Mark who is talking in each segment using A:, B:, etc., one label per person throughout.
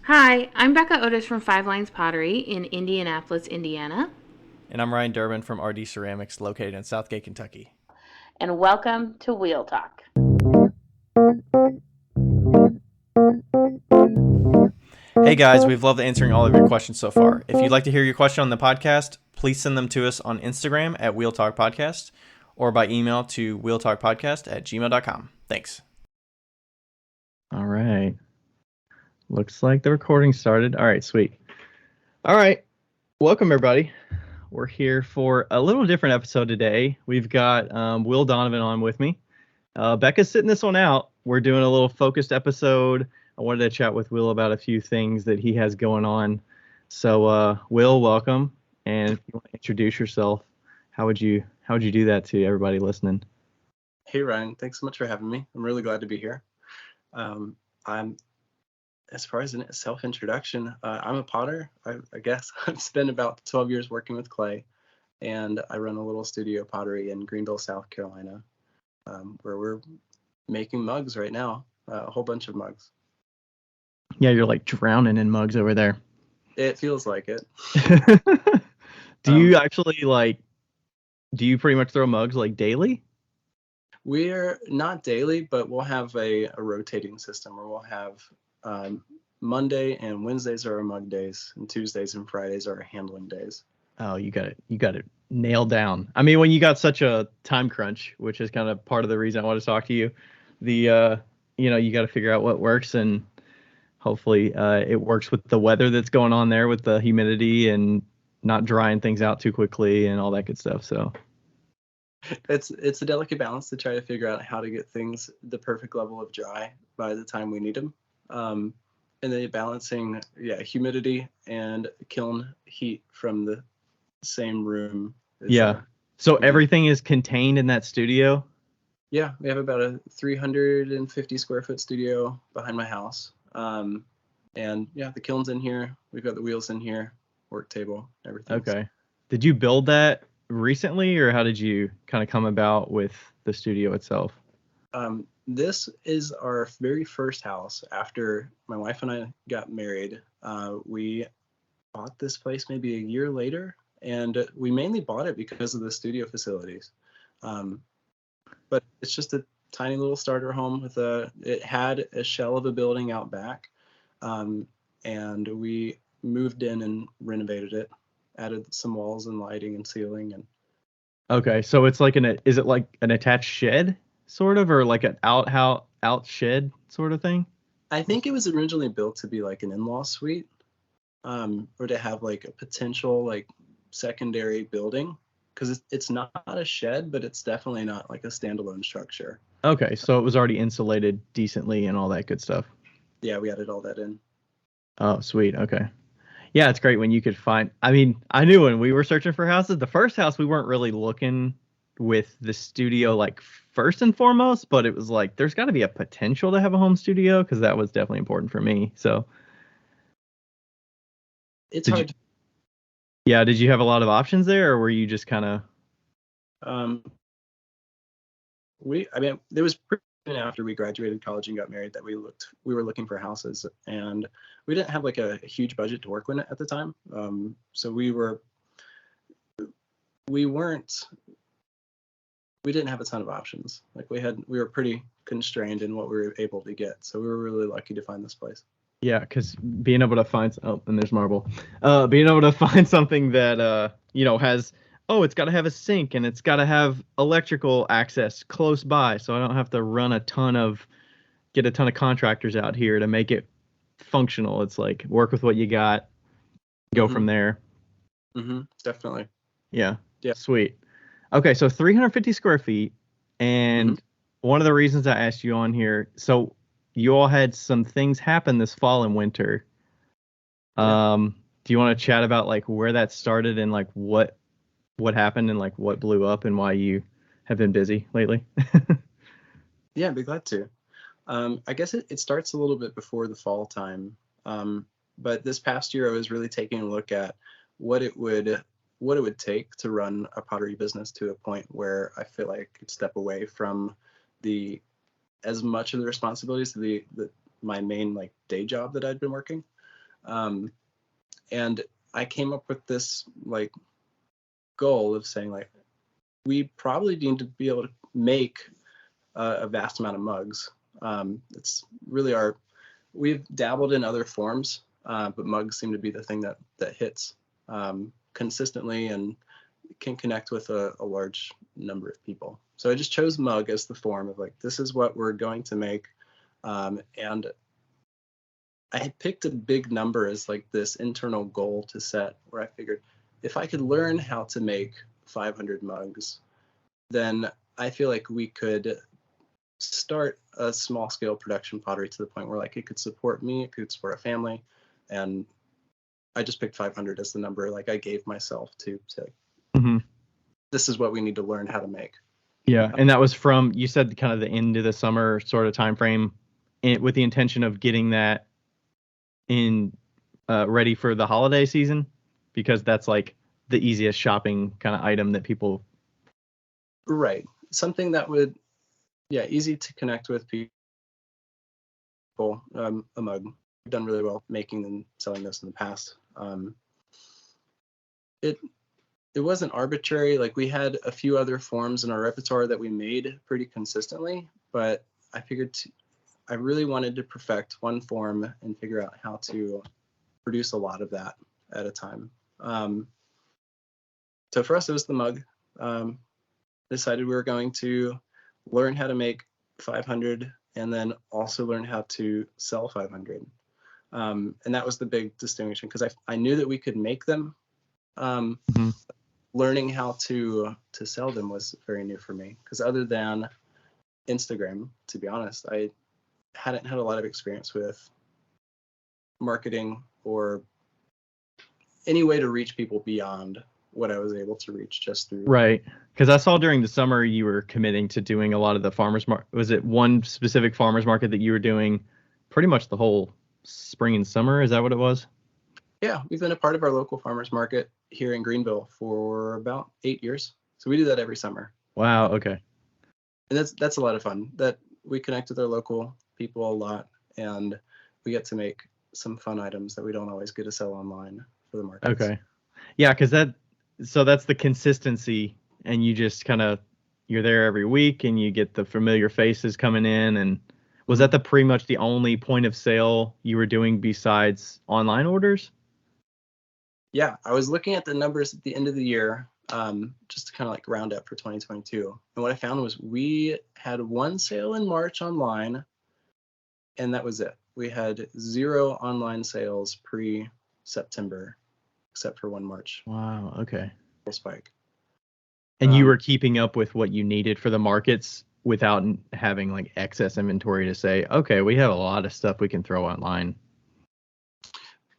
A: Hi, I'm Becca Otis from Five Lines Pottery in Indianapolis, Indiana.
B: And I'm Ryan Durbin from RD Ceramics, located in Southgate, Kentucky.
A: And welcome to Wheel Talk.
B: Hey guys, we've loved answering all of your questions so far. If you'd like to hear your question on the podcast, please send them to us on Instagram at Wheel Talk Podcast or by email to wheeltalkpodcast@gmail.com. Thanks.
C: All right. Looks like the recording started. All right, sweet. All right. Welcome, everybody. We're here for a little different episode today. We've got Will Donovan on with me. Becca's sitting this one out. We're doing a little focused episode. I wanted to chat with Will about a few things that he has going on. So, Will, welcome. And if you want to introduce yourself, how would you do that to everybody listening?
D: Hey Ryan, thanks so much for having me. I'm really glad to be here. I'm, as far as a self-introduction, I'm a potter. I guess I've spent about 12 years working with clay, and I run a little studio pottery in Greenville, South Carolina, where we're making mugs right now, a whole bunch of mugs.
C: Yeah, you're like drowning in mugs over there.
D: It feels like it.
C: Do you actually do you pretty much throw mugs like daily?
D: We're not daily, but we'll have a rotating system where we'll have Monday and Wednesdays are our mug days, and Tuesdays and Fridays are our handling days.
C: Oh, you got it nailed down. I mean, when you got such a time crunch, which is kind of part of the reason I want to talk to you, you got to figure out what works, and hopefully it works with the weather that's going on there with the humidity and not drying things out too quickly and all that good stuff. So
D: it's a delicate balance to try to figure out how to get things the perfect level of dry by the time we need them. And then balancing humidity and kiln heat from the same room.
C: So everything is contained in that studio?
D: Yeah, we have about a 350 square foot studio behind my house. And the kiln's in here. We've got the wheels in here, work table, everything.
C: Okay. Did you build that recently, or how did you kind of come about with the studio itself?
D: This is our very first house after my wife and I got married. We bought this place maybe a year later, and we mainly bought it because of the studio facilities. But it's just a tiny little starter home it had a shell of a building out back, and we moved in and renovated it, added some walls and lighting and ceiling. And
C: okay, so it's like is it like an attached shed sort of, or like an out shed sort of thing?
D: I think it was originally built to be like an in-law suite, or to have like a potential like secondary building, because it's not a shed, but it's definitely not like a standalone structure.
C: Okay, so it was already insulated decently and all that good stuff.
D: Yeah, we added all that in.
C: Oh, sweet. Okay. Yeah, it's great when you could find. I mean, I knew when we were searching for houses, the first house we weren't really looking with the studio like first and foremost, but it was like there's got to be a potential to have a home studio, because that was definitely important for me. So
D: it's hard.
C: Yeah, did you have a lot of options there, or were you just kind of?
D: There was pretty soon after we graduated college and got married that we were looking for houses, and we didn't have like a huge budget to work with at the time. So we didn't have a ton of options. Like we were pretty constrained in what we were able to get. So we were really lucky to find this place.
C: Yeah, because being able to find and there's marble. Being able to find something that has it's got to have a sink and it's got to have electrical access close by, so I don't have to get a ton of contractors out here to make it functional. It's like work with what you got, go from there.
D: Definitely.
C: Yeah. Sweet. Okay, so 350 square feet, and one of the reasons I asked you on here, so you all had some things happen this fall and winter. Do you want to chat about like where that started and like what happened and like what blew up and why you have been busy lately?
D: Yeah, I'd be glad to. I guess it starts a little bit before the fall time. But this past year I was really taking a look at what it would take to run a pottery business to a point where I feel like I could step away from as much of the responsibilities to my main like day job that I'd been working. And I came up with this like goal of saying like, we probably need to be able to make a vast amount of mugs. It's really we've dabbled in other forms, but mugs seem to be the thing that hits consistently and can connect with a large number of people. So I just chose mug as the form of like, this is what we're going to make. And I had picked a big number as like this internal goal to set, where I figured if I could learn how to make 500 mugs, then I feel like we could start a small scale production pottery to the point where like it could support me, it could support a family. And I just picked 500 as the number like I gave myself to say, this is what we need to learn how to make.
C: Yeah, and that was from, you said, kind of the end of the summer sort of time frame, with the intention of getting that in ready for the holiday season, because that's like the easiest shopping kind of item that people.
D: Right. Something that would, easy to connect with people. A mug. We've done really well making and selling this in the past. It wasn't arbitrary. Like, we had a few other forms in our repertoire that we made pretty consistently, but I figured I really wanted to perfect one form and figure out how to produce a lot of that at a time. So for us, it was the mug. Decided we were going to learn how to make 500 and then also learn how to sell 500. And that was the big distinction, because I knew that we could make them. Learning how to sell them was very new for me, because other than Instagram, to be honest, I hadn't had a lot of experience with marketing or any way to reach people beyond what I was able to reach just through.
C: Right. Because I saw during the summer you were committing to doing a lot of the farmers market. Was it one specific farmers market that you were doing pretty much the whole spring and summer? Is that what it was?
D: Yeah, we've been a part of our local farmers market here in Greenville for about 8 years. So we do that every summer.
C: Wow. Okay.
D: And that's a lot of fun. That we connect with our local people a lot, and we get to make some fun items that we don't always get to sell online for the market.
C: Okay. Yeah, because that's the consistency, and you just kind of, you're there every week and you get the familiar faces coming in. And was that pretty much the only point of sale you were doing besides online orders?
D: Yeah, I was looking at the numbers at the end of the year, just to kind of like round up for 2022. And what I found was we had one sale in March online, and that was it. We had 0 online sales pre-September, except for one March.
C: Wow. Okay.
D: Spike.
C: And you were keeping up with what you needed for the markets without having like excess inventory to say, okay, we have a lot of stuff we can throw online.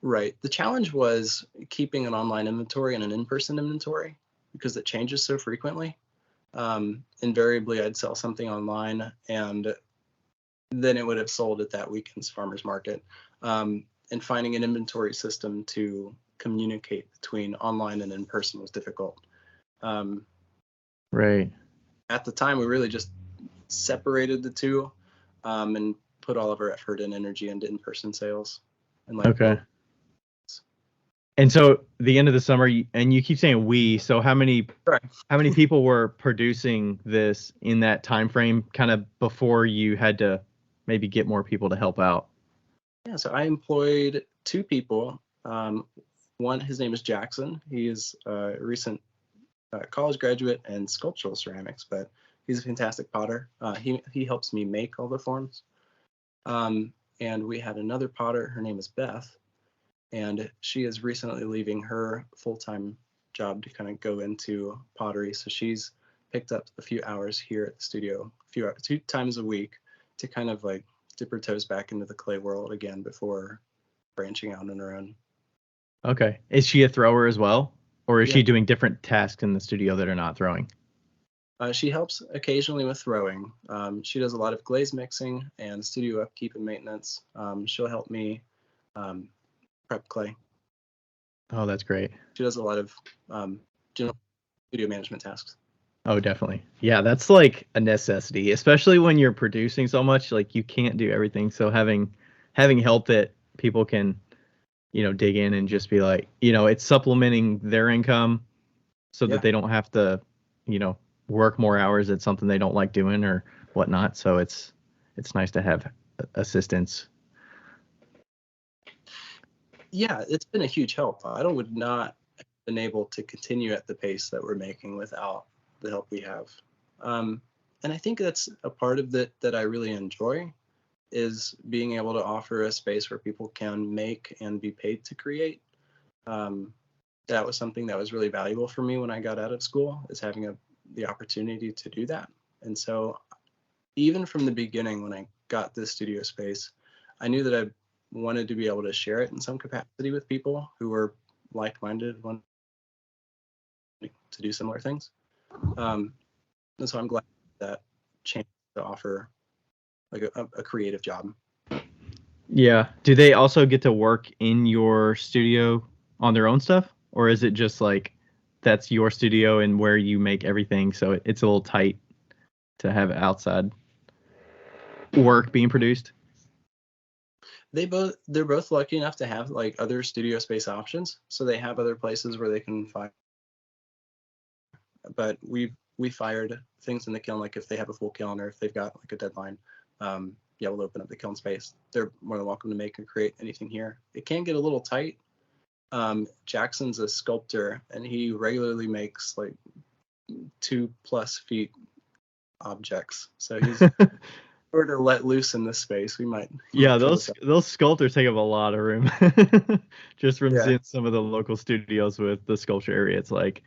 D: Right. The challenge was keeping an online inventory and an in-person inventory, because it changes so frequently. Invariably, I'd sell something online and then it would have sold at that weekend's farmer's market. And finding an inventory system to communicate between online and in-person was difficult.
C: Right.
D: At the time, we really just separated the two, and put all of our effort and energy into in-person sales. And
C: okay. And so the end of the summer, and you keep saying so how many people were producing this in that time frame, kind of before you had to maybe get more people to help out?
D: Yeah, so I employed 2 people. One, his name is Jackson. He is a recent college graduate in sculptural ceramics, but he's a fantastic potter. He helps me make all the forms. And we had another potter. Her name is Beth. And she is recently leaving her full-time job to kind of go into pottery. So she's picked up a few hours here at the studio, 2 times a week, to kind of like dip her toes back into the clay world again before branching out on her own.
C: Okay. Is she a thrower as well? Or is she doing different tasks in the studio that are not throwing?
D: She helps occasionally with throwing. She does a lot of glaze mixing and studio upkeep and maintenance. She'll help me prep clay.
C: Oh, that's great.
D: She does a lot of general studio management tasks.
C: Oh, definitely. Yeah, that's like a necessity, especially when you're producing so much. Like, you can't do everything. So having help that people can dig in and just be like, it's supplementing their income so
D: Yeah.
C: that they don't have to, work more hours at something they don't like doing or whatnot. So it's nice to have assistance.
D: Yeah, it's been a huge help. I would not have been able to continue at the pace that we're making without the help we have. And I think that's a part of it that I really enjoy, is being able to offer a space where people can make and be paid to create. That was something that was really valuable for me when I got out of school, is having the opportunity to do that. And so even from the beginning, when I got this studio space, I knew that I wanted to be able to share it in some capacity with people who were like-minded, wanting to do similar things. And so I'm glad that chance to offer like a creative job.
C: Yeah. Do they also get to work in your studio on their own stuff? Or is it just like that's your studio and where you make everything, so it's a little tight to have outside work being produced?
D: They're both lucky enough to have like other studio space options, so they have other places where they can find. But we fired things in the kiln, like if they have a full kiln or if they've got like a deadline, yeah, we'll open up the kiln space. They're more than welcome to make and create anything here. It can get a little tight. Jackson's a sculptor, and he regularly makes like 2+ feet objects. So he's sort of let loose in this space. We might
C: Yeah,
D: fill this up.
C: those sculptors take up a lot of room. Just from
D: Yeah.
C: seeing some of the local studios with the sculpture area, it's like,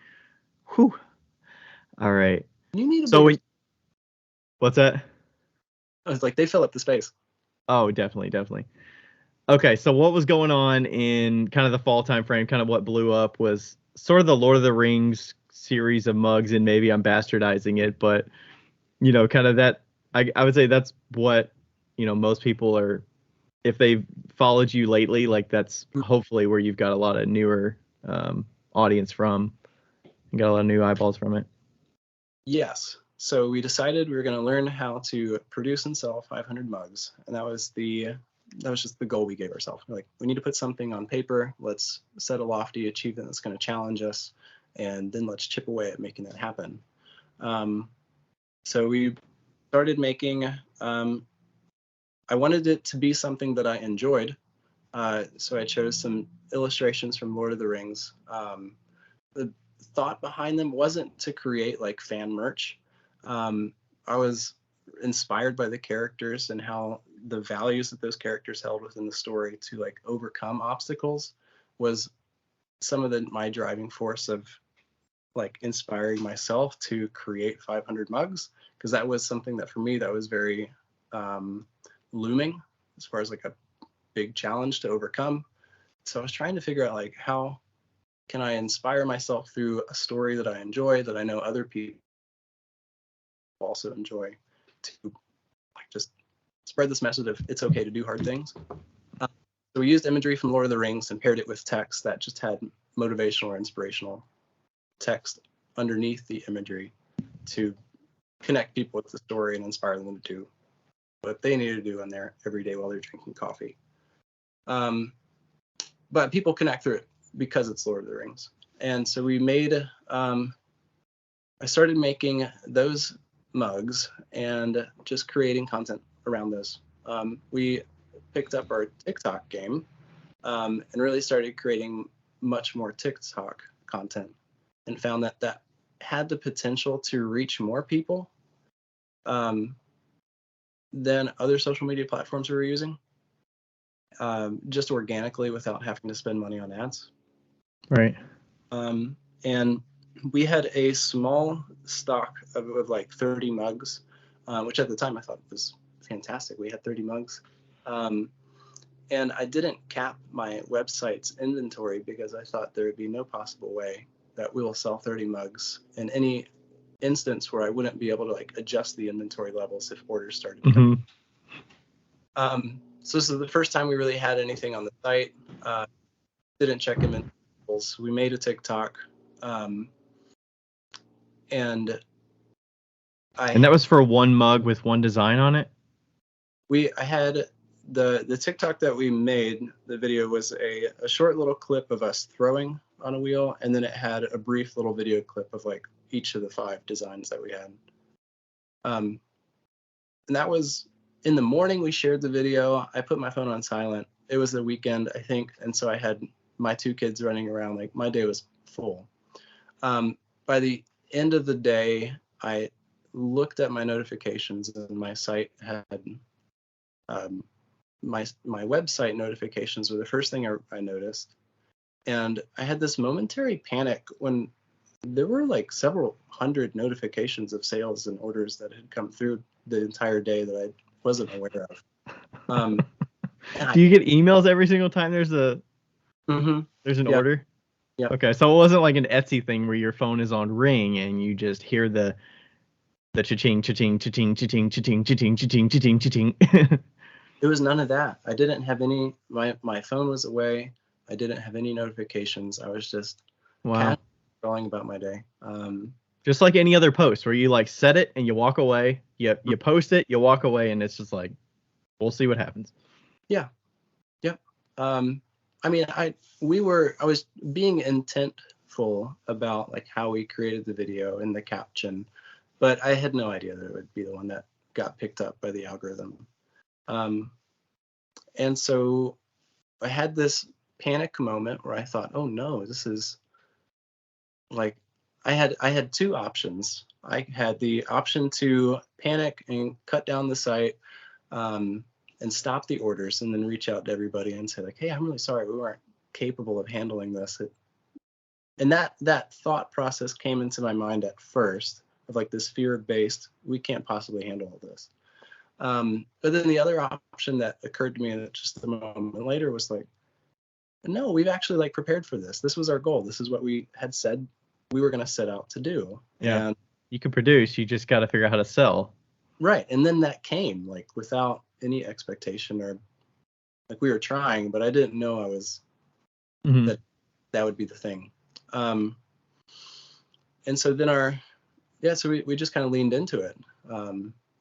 C: whew. All right.
D: You need a
C: So
D: bigger.
C: what's that?
D: I was like, they fill up the space.
C: Oh, definitely. Okay, so what was going on in kind of the fall time frame? Kind of what blew up was sort of the Lord of the Rings series of mugs, and maybe I'm bastardizing it, but kind of that. I would say that's what most people are. If they've followed you lately, like that's hopefully where you've got a lot of newer audience from. You got a lot of new eyeballs from it.
D: Yes. So we decided we were going to learn how to produce and sell 500 mugs, and that was just the goal we gave ourselves. We're like, we need to put something on paper. Let's set a lofty achievement that's going to challenge us, and then let's chip away at making that happen. So we started making. I wanted it to be something that I enjoyed, so I chose some illustrations from Lord of the Rings. The thought behind them wasn't to create like fan merch. I was inspired by the characters and how the values that those characters held within the story to like overcome obstacles was some of my driving force of like inspiring myself to create 500 mugs, because that was something that for me that was very looming as far as like a big challenge to overcome. So I was trying to figure out like, how can I inspire myself through a story that I enjoy, that I know other people also enjoy, to like just spread this message of it's okay to do hard things. So we used imagery from Lord of the Rings and paired it with text that just had motivational or inspirational text underneath the imagery to connect people with the story and inspire them to do what they need to do in there every day while they're drinking coffee. But people connect through it because it's Lord of the Rings. And so we made, I started making those mugs and just creating content around those. We picked up our TikTok game and really started creating much more TikTok content, and found that had the potential to reach more people than other social media platforms we were using, just organically without having to spend money on ads.
C: Right.
D: And we had a small stock of like 30 mugs, which at the time I thought was fantastic. We had 30 mugs. And I didn't cap my website's inventory because I thought there would be no possible way that we will sell 30 mugs in any instance where I wouldn't be able to like adjust the inventory levels if orders started coming. So this is the first time we really had anything on the site. Didn't check inventory levels. We made a TikTok, and
C: that was for one mug with one design on it?
D: I had the TikTok that we made, the video was a short little clip of us throwing on a wheel, and then it had a brief little video clip of like each of the 5 designs that we had. And that was in the morning. We shared the video. I put my phone on silent. It was the weekend, I think, and so I had my 2 kids running around. Like, my day was full. By the end of the day, I looked at my notifications, and my site had my website notifications were the first thing I noticed. And I had this momentary panic when there were like several hundred notifications of sales and orders that had come through the entire day that I wasn't aware of.
C: Do you get emails every single time there's an
D: Yep.
C: order?
D: Yeah.
C: Okay, so it wasn't like an Etsy thing where your phone is on ring and you just hear the cha-ching, cha-ching, cha-ching, cha-ching, cha-ching, cha-ching, cha-ching, cha-ching, cha-ching.
D: It was none of that. I didn't have any. My phone was away. I didn't have any notifications. I was just
C: Wow.
D: scrolling about my day.
C: Just like any other post where you like set it and you walk away. You post it, you walk away, and it's just like, we'll see what happens.
D: Yeah. Yep. I mean, I was being intentful about like how we created the video and the caption, but I had no idea that it would be the one that got picked up by the algorithm. And so I had this panic moment where I thought, oh no, this is like, I had 2 options. I had the option to panic and cut down the site, and stop the orders, and then reach out to everybody and say like, hey, I'm really sorry, we weren't capable of handling this. And that thought process came into my mind at first, of like this fear-based, we can't possibly handle all this. But then the other option that occurred to me just a moment later was like, no, we've actually like prepared for this. This was our goal. This is what we had said we were going to set out to do.
C: Yeah.
D: And,
C: you can produce, you just got to figure out how to sell.
D: right. And then that came like without any expectation, or like we were trying, but I didn't know I was, that would be the thing. And so then so we just kind of leaned into it.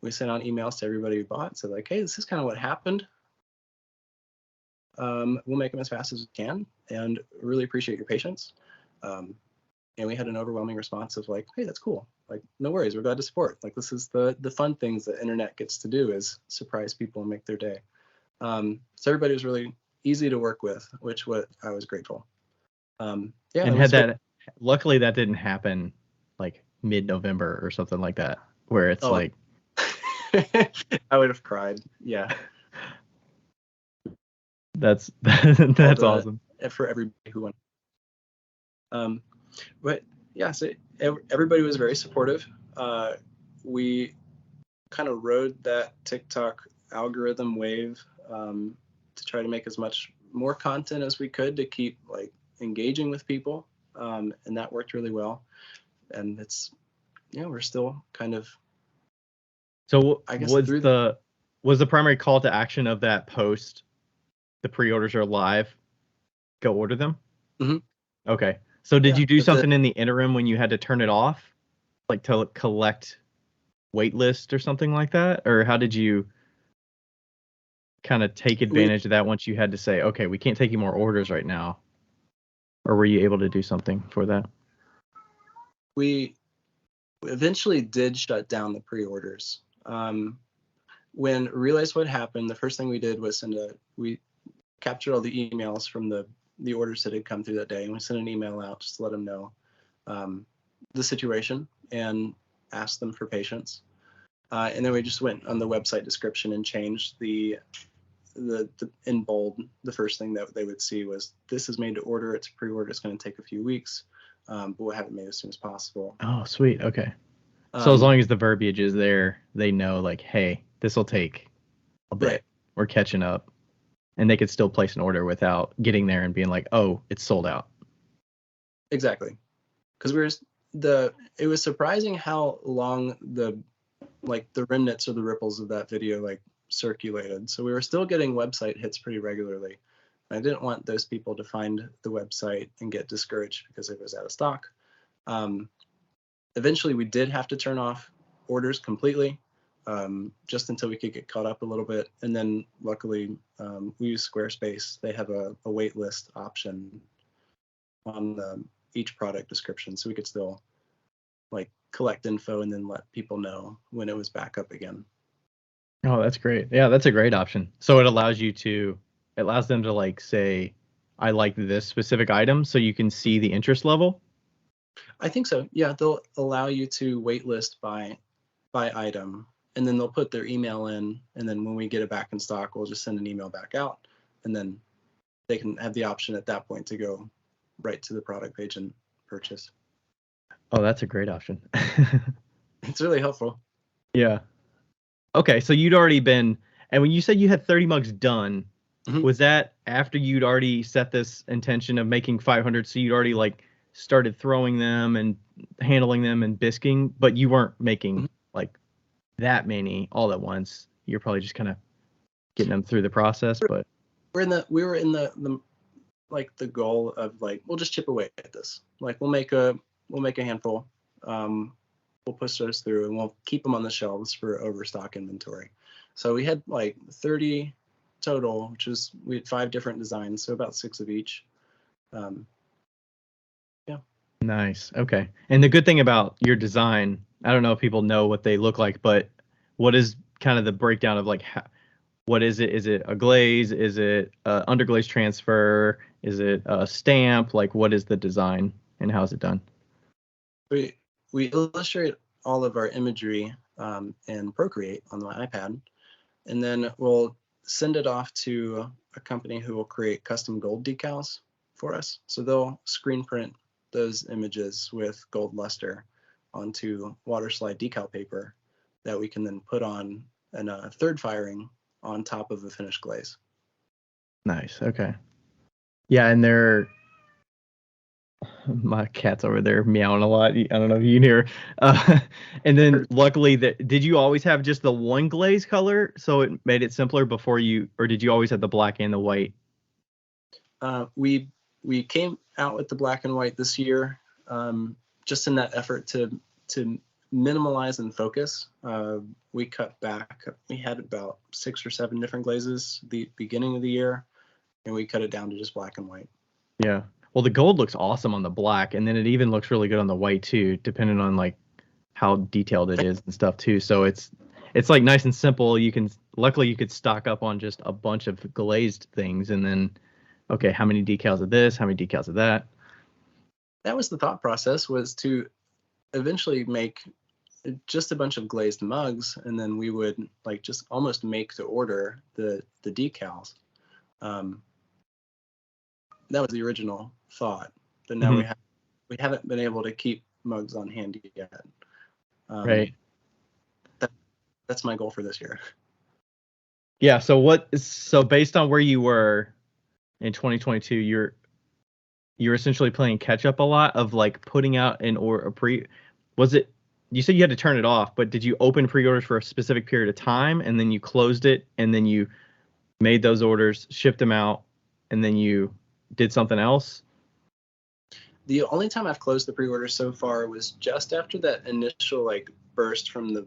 D: We sent out emails to everybody who bought, said like, hey, this is kind of what happened. We'll make them as fast as we can, and really appreciate your patience. And we had an overwhelming response of like, hey, that's cool. Like, no worries, we're glad to support. Like, this is the fun things that internet gets to do, is surprise people and make their day. So everybody was really easy to work with, which what I was grateful. And
C: luckily that didn't happen like mid-November or something like that, where it's like,
D: I would have cried. Yeah.
C: That's awesome.
D: For everybody who went. But yeah, so everybody was very supportive. We kind of rode that TikTok algorithm wave, to try to make as much more content as we could to keep like engaging with people. And that worked really well. And we're still kind of.
C: So I guess was the primary call to action of that post, the pre-orders are live, go order them?
D: Mm-hmm.
C: Okay. So did you do something in the interim when you had to turn it off, like to collect wait list or something like that? Or how did you kind of take advantage of that once you had to say, okay, we can't take any more orders right now? Or were you able to do something for that?
D: We eventually did shut down the pre-orders. When we realized what happened, the first thing we did was we captured all the emails from the orders that had come through that day, and we sent an email out just to let them know the situation and asked them for patience. And then we just went on the website description and changed the in bold. The first thing that they would see was, this is made to order, it's a pre-order, it's going to take a few weeks, but we'll have it made as soon as possible.
C: Oh, sweet. Okay. So as long as the verbiage is there, they know like, hey, this will take a bit. Right. We're catching up. And they could still place an order without getting there and being like, oh, it's sold out.
D: Exactly. Because it was surprising how long the remnants or the ripples of that video like circulated. So we were still getting website hits pretty regularly. I didn't want those people to find the website and get discouraged because it was out of stock. Eventually we did have to turn off orders completely. just until we could get caught up a little bit. And then luckily, we use Squarespace. They have a wait list option on each product description, so we could still like collect info and then let people know when it was back up again.
C: Oh, that's great. Yeah, that's a great option. So it allows them to like say, I like this specific item, so you can see the interest level.
D: I think so. Yeah, they'll allow you to waitlist by item, and then they'll put their email in, and then when we get it back in stock, we'll just send an email back out, and then they can have the option at that point to go right to the product page and purchase.
C: Oh, that's a great option.
D: It's really helpful.
C: Yeah. Okay, so you'd already been, and when you said you had 30 mugs done, was that after you'd already set this intention of making 500? So you'd already like started throwing them and handling them and bisking, but you weren't making like that many all at once. You're probably just kind of getting them through the process. But
D: we were in the like the goal of like, we'll just chip away at this. Like we'll make a handful. We'll push those through and we'll keep them on the shelves for overstock inventory. So we had like 30 total, which is, we had 5 different designs, so about 6 of each. Yeah.
C: Nice. Okay. And the good thing about your design, I don't know if people know what they look like, but what is kind of the breakdown of like, what is it? Is it a glaze? Is it underglaze transfer? Is it a stamp? Like, what is the design and how is it done?
D: We illustrate all of our imagery in Procreate on my iPad, and then we'll send it off to a company who will create custom gold decals for us. So they'll screen print those images with gold luster onto water slide decal paper that we can then put on a third firing on top of a finished glaze.
C: Nice. Okay. Yeah, and my cat's over there meowing a lot. I don't know if you can hear. And then luckily, did you always have just the one glaze color, so it made it simpler before or did you always have the black and the white?
D: We came out with the black and white this year, just in that effort to minimalize and focus. We cut back. We had about 6 or 7 different glazes the beginning of the year, and we cut it down to just black and white.
C: Yeah. Well, the gold looks awesome on the black, and then it even looks really good on the white too, depending on like how detailed it is and stuff too. So it's like nice and simple. Luckily you could stock up on just a bunch of glazed things, and then okay, how many decals of this? How many decals of that?
D: That was the thought process, was to eventually make just a bunch of glazed mugs, and then we would like just almost make to order the decals. That was the original thought, but now we haven't been able to keep mugs on hand yet.
C: Right.
D: That's my goal for this year.
C: Yeah. So based on where you were in 2022, you're essentially playing catch up a lot of like putting out you said you had to turn it off, but did you open pre-orders for a specific period of time and then you closed it and then you made those orders, shipped them out, and then you did something else?
D: The only time I've closed the pre-order so far was just after that initial like burst from the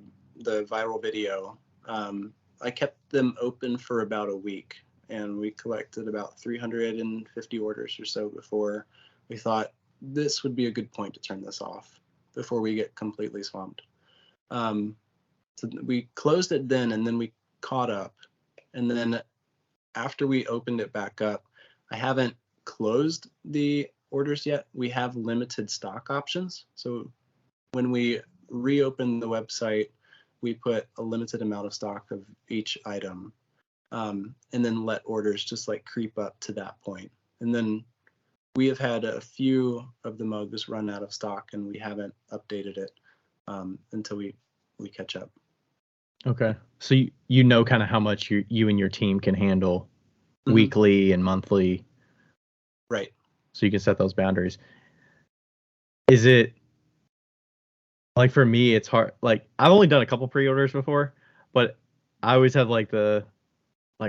D: viral video. I kept them open for about a week, and we collected about 350 orders or so before we thought this would be a good point to turn this off before we get completely swamped. So we closed it then, and then we caught up. And then after we opened it back up, I haven't closed the orders yet. We have limited stock options. So when we reopen the website, we put a limited amount of stock of each item, and then let orders just like creep up to that point. And then we have had a few of the mugs run out of stock, and we haven't updated it until we catch up.
C: Okay. So you know kind of how much you and your team can handle weekly and monthly.
D: Right.
C: So you can set those boundaries. Is it like, for me, it's hard. Like, I've only done a couple pre-orders before, but I always have like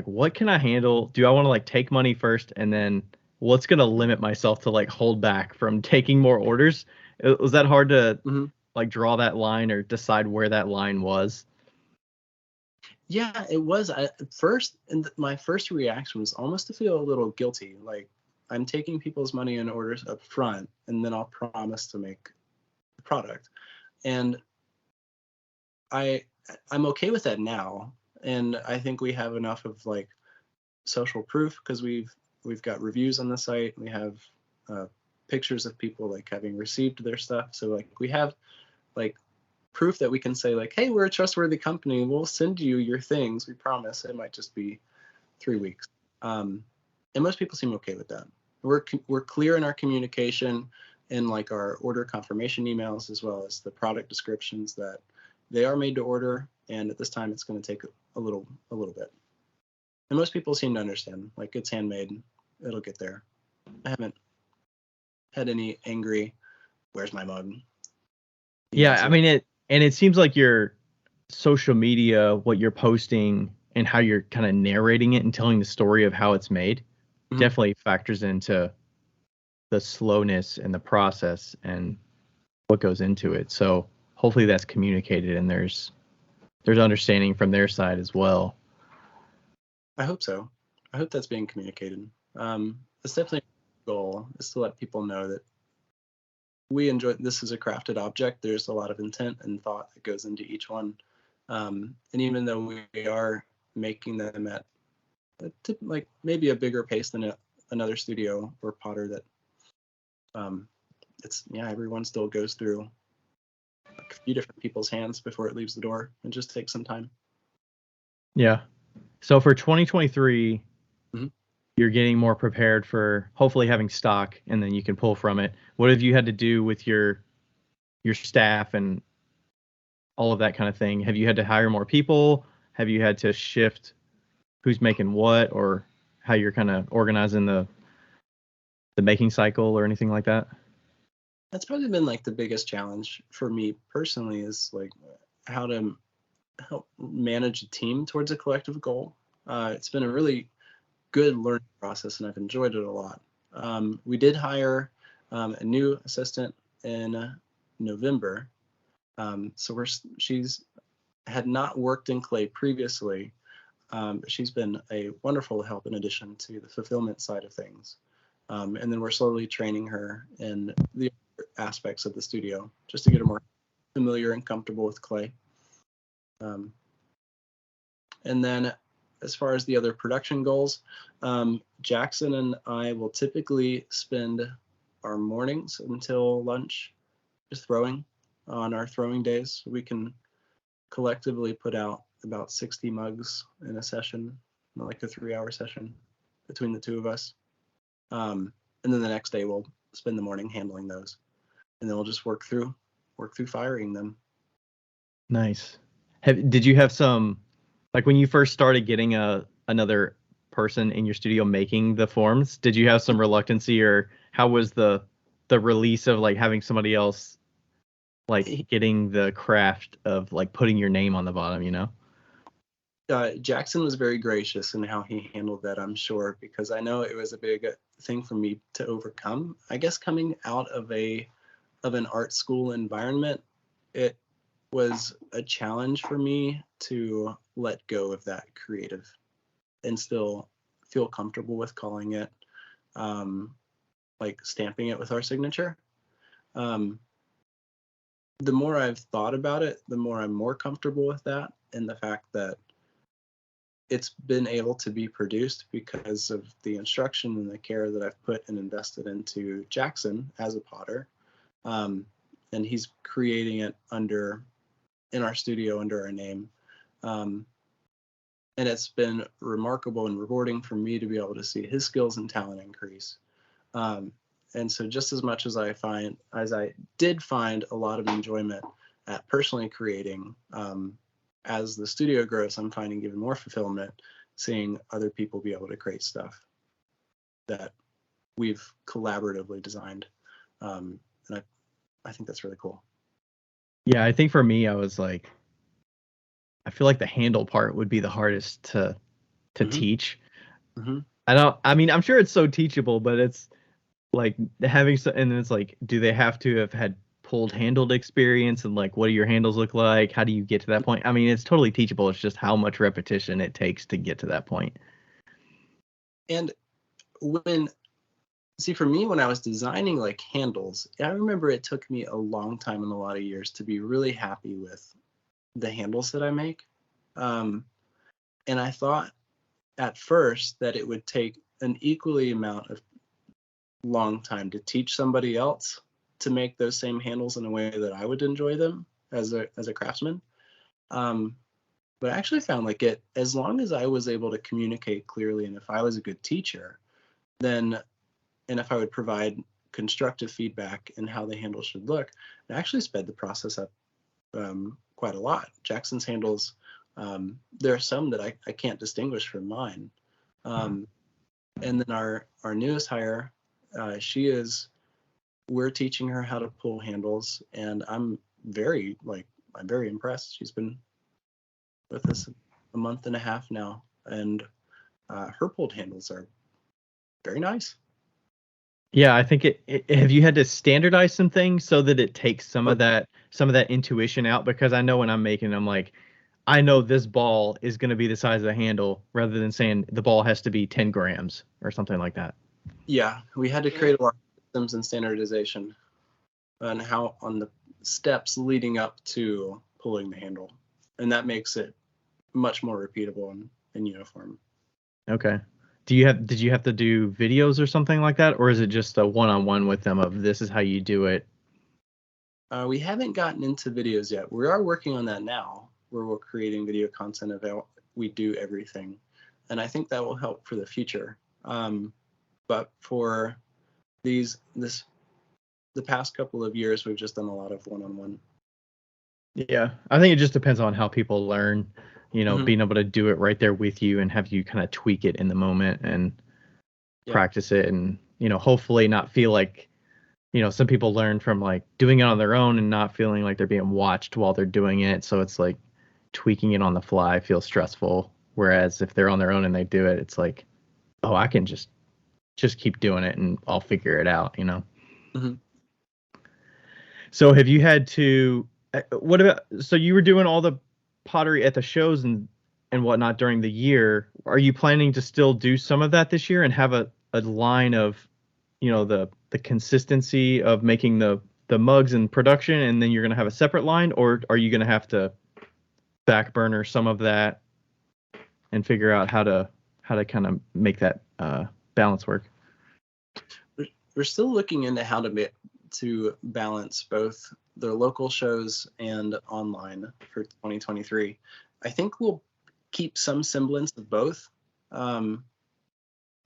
C: what can I handle? Do I want to like take money first, and then what's going to limit myself to like hold back from taking more orders? Was that hard to like draw that line or decide where that line was?
D: Yeah, it was. At first, and my first reaction was almost to feel a little guilty. Like, I'm taking people's money and orders up front, and then I'll promise to make the product. And I I'm okay with that now. And I think we have enough of like social proof because we've got reviews on the site. We have uh, pictures of people like having received their stuff. So like we have like proof that we can say like, hey, we're a trustworthy company. We'll send you your things. We promise. It might just be 3 weeks. And most people seem okay with that. We're clear in our communication in like our order confirmation emails as well as the product descriptions that they are made to order, and at this time it's going to take a little bit. And most people seem to understand. Like, it's handmade, it'll get there. I haven't had any angry, "Where's my mug?"
C: Yeah,
D: emails
C: I
D: yet.
C: mean it seems like your social media, what you're posting and how you're kind of narrating it and telling the story of how it's made
D: Mhm.
C: definitely factors into the slowness and the process and what goes into it. So hopefully that's communicated and there's understanding from their side as well.
D: I hope so. I hope that's being communicated. It's definitely a goal is to let people know that we enjoy this is a crafted object. There's a lot of intent and thought that goes into each one. And even though we are making them at like maybe a bigger pace than another studio or potter that it's everyone still goes through like a few different people's hands before it leaves the door. It just takes some time.
C: Yeah. So for 2023,
D: Mhm.
C: you're getting more prepared for hopefully having stock and then you can pull from it. What have you had to do with your staff and all of that kind of thing? Have you had to hire more people? Have you had to shift who's making what or how you're kind of organizing the making cycle or anything like that?
D: That's probably been like the biggest challenge for me personally is like how to help manage a team towards a collective goal. It's been a really good learning process and I've enjoyed it a lot. We did hire a new assistant in November. So she's had not worked in clay previously. But she's been a wonderful help in addition to the fulfillment side of things. And then we're slowly training her in the aspects of the studio just to get her more familiar and comfortable with clay. Um, and then as far as the other production goals, Jackson and I will typically spend our mornings until lunch just throwing on our throwing days. We can collectively put out about 60 mugs in a session, like a 3-hour session between the two of us. And then the next day we'll spend the morning handling those, and then we'll just work through firing them.
C: Nice. Did you have some like when you first started getting another person in your studio making the forms, did you have some reluctancy or how was the release of like having somebody else like getting the craft of like putting your name on the bottom, you know?
D: Jackson was very gracious in how he handled that, I'm sure, because I know it was a big thing for me to overcome. I guess coming out of an art school environment, it was a challenge for me to let go of that creative and still feel comfortable with calling it um, like stamping it with our signature. Um, the more I've thought about it, the more I'm more comfortable with that, and the fact that it's been able to be produced because of the instruction and the care that I've put and invested into Jackson as a potter. Um, and he's creating it in our studio under our name. Um, and it's been remarkable and rewarding for me to be able to see his skills and talent increase. Um, and so just as much as I did find a lot of enjoyment at personally creating, as the studio grows, I'm finding even more fulfillment seeing other people be able to create stuff that we've collaboratively designed. And I think that's really cool.
C: Yeah, I think for me I was like I feel like the handle part would be the hardest to
D: Mm-hmm.
C: teach.
D: Mm-hmm.
C: I mean, I'm sure it's so teachable, but it's like having so and then it's like do they have to have had pulled handled experience and like what do your handles look like? How do you get to that point? I mean, it's totally teachable. It's just how much repetition it takes to get to that point.
D: And for me, when I was designing like handles, I remember it took me a long time and a lot of years to be really happy with the handles that I make. And I thought at first that it would take an equally amount of long time to teach somebody else to make those same handles in a way that I would enjoy them as a craftsman. But I actually found like as long as I was able to communicate clearly, and if I was a good teacher, and if I would provide constructive feedback in how the handle should look, it actually sped the process up quite a lot. Jackson's handles, there are some that I can't distinguish from mine. And then our newest hire, we're teaching her how to pull handles, and I'm very impressed. She's been with us a month and a half now, and her pulled handles are very nice.
C: Yeah, I think have you had to standardize some things so that it takes some of that intuition out? Because I know when I'm making, I'm like, I know this ball is going to be the size of the handle, rather than saying the ball has to be 10 grams or something like that.
D: Yeah, we had to create a lot of systems and standardization on the steps leading up to pulling the handle, and that makes it much more repeatable and uniform.
C: Okay. Did you have to do videos or something like that, or is it just a one-on-one with them of this is how you do it?
D: We haven't gotten into videos yet. We are working on that now, where we're creating video content of how we do everything, and I think that will help for the future. But for the past couple of years, we've just done a lot of one-on-one.
C: Yeah, I think it just depends on how people learn,
D: Mm-hmm.
C: being able to do it right there with you and have you kind of tweak it in the moment and practice it, and hopefully not feel like, some people learn from like doing it on their own and not feeling like they're being watched while they're doing it. So it's like tweaking it on the fly feels stressful. Whereas if they're on their own and they do it, it's like, oh, I can just keep doing it and I'll figure it out,
D: Mm-hmm.
C: So have you had to, so you were doing all the pottery at the shows and whatnot during the year. Are you planning to still do some of that this year and have a line of, the consistency of making the mugs in production, and then you're going to have a separate line, or are you going to have to back burner some of that and figure out how to kind of make that balance work?
D: We're still looking into how to balance both the local shows and online for 2023. I think we'll keep some semblance of both.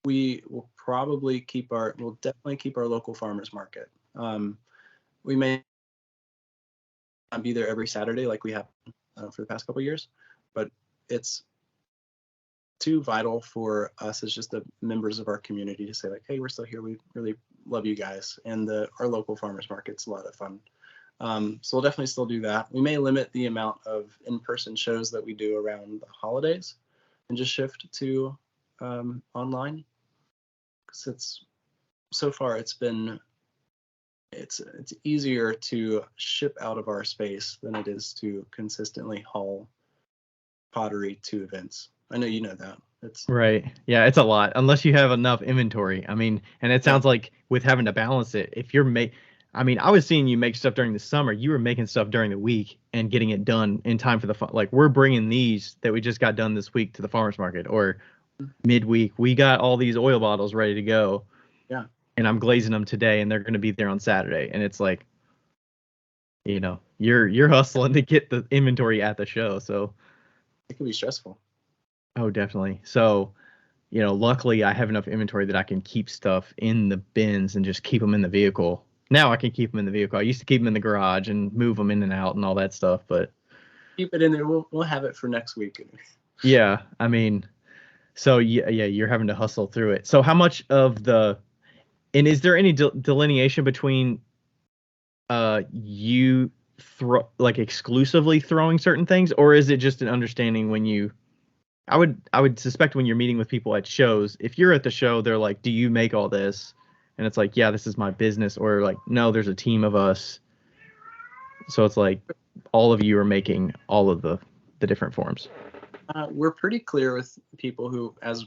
D: We will definitely keep our local farmers market. We may not be there every Saturday like we have for the past couple of years, but it's too vital for us as just the members of our community to say like, hey, we're still here. We really love you guys. And our local farmers market's a lot of fun. So we'll definitely still do that. We may limit the amount of in-person shows that we do around the holidays and just shift to online, because it's easier to ship out of our space than it is to consistently haul pottery to events. I know you know that. It's
C: right. Yeah, it's a lot unless you have enough inventory. I mean, and it sounds like with having to balance it, if you're I was seeing you make stuff during the summer. You were making stuff during the week and getting it done in time for like we're bringing these that we just got done this week to the farmers market, or midweek. We got all these oil bottles ready to go.
D: Yeah.
C: And I'm glazing them today, and they're going to be there on Saturday. And it's like, you're hustling to get the inventory at the show. So
D: it can be stressful.
C: Oh, definitely. So, luckily I have enough inventory that I can keep stuff in the bins and just keep them in the vehicle. Now I can keep them in the vehicle. I used to keep them in the garage and move them in and out and all that stuff, but
D: keep it in there. We'll have it for next week.
C: Yeah, I mean, so yeah, you're having to hustle through it. So how much of and is there any delineation between you like exclusively throwing certain things, or is it just an understanding when you I would suspect when you're meeting with people at shows, if you're at the show, they're like, do you make all this? And it's like, yeah, this is my business. Or like, no, there's a team of us. So it's like all of you are making all of the different forms.
D: We're pretty clear with people who, as